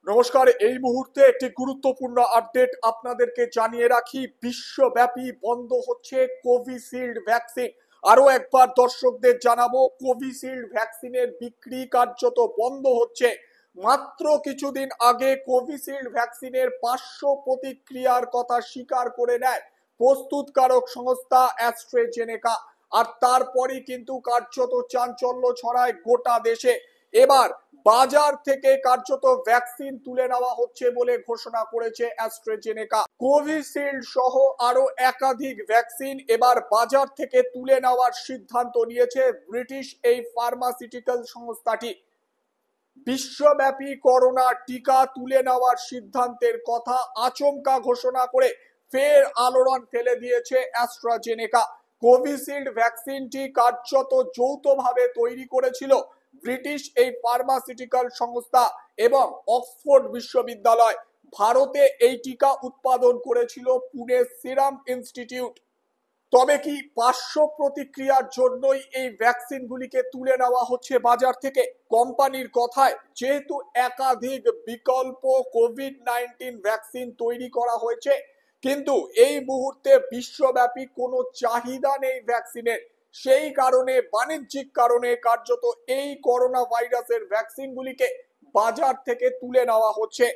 নমস্কার। এই মুহূর্তে একটি গুরুত্বপূর্ণ আপডেট আপনাদেরকে জানিয়ে রাখি। বিশ্বব্যাপী বন্ধ হচ্ছে কোভিশিল্ড ভ্যাকসিন। আরো একবার দর্শকদের জানাবো, কোভিশিল্ড ভ্যাকসিনের বিক্রি কার্যত বন্ধ হচ্ছে। মাত্র কিছুদিন আগে কোভিশিল্ড ভ্যাকসিনের পার্শ্ব প্রতিক্রিয়ার কথা স্বীকার করে নেয় প্রস্তুতকারক সংস্থা অ্যাস্ট্রাজেনেকা। আর তারপরই কিন্তু কার্যত চাঞ্চল্য ছড়ায় গোটা দেশে। এবার বাজার থেকে কার্যত ভ্যাকসিন তুলে নেওয়া হচ্ছে বলে ঘোষণা করেছে অ্যাস্ট্রাজেনেকা। কোভিশিল্ড সহ আরো একাধিক ভ্যাকসিন এবার বাজার থেকে তুলে নেওয়ার সিদ্ধান্ত নিয়েছে ব্রিটিশ এই ফার্মাসিউটিক্যাল সংস্থাটি। বিশ্বব্যাপী করোনা টিকা তুলে নেওয়ার সিদ্ধান্তের কথা আচমকা ঘোষণা করে ফের আলোড়ন ফেলে দিয়েছে অ্যাস্ট্রাজেনেকা। কোভিশিল্ড ভ্যাকসিনটি কার্যত যৌথভাবে তৈরি করেছিল ব্রিটিশ এই ফার্মাসিউটিক্যাল সংস্থা এবং অক্সফোর্ড বিশ্ববিদ্যালয়। ভারতে এই টিকা উৎপাদন করেছিল পুনে সিরাম ইনস্টিটিউট। তবে কি পার্শ্ব প্রতিক্রিয়ার জন্যই এই ভ্যাকসিনগুলিকে তুলে নেওয়া হচ্ছে বাজার থেকে? কোম্পানির কথায়, যেহেতু একাধিক বিকল্প কোভিড-19 ভ্যাকসিন তৈরি করা হয়েছে, কিন্তু এই মুহূর্তে বিশ্বব্যাপী কোনো চাহিদা নেই ভ্যাকসিনের। সেই কারণে বাণিজ্যিক কারণে কার্যত এই করোনা ভাইরাসের ভ্যাকসিনগুলিকে বাজার থেকে তুলে নেওয়া হচ্ছে।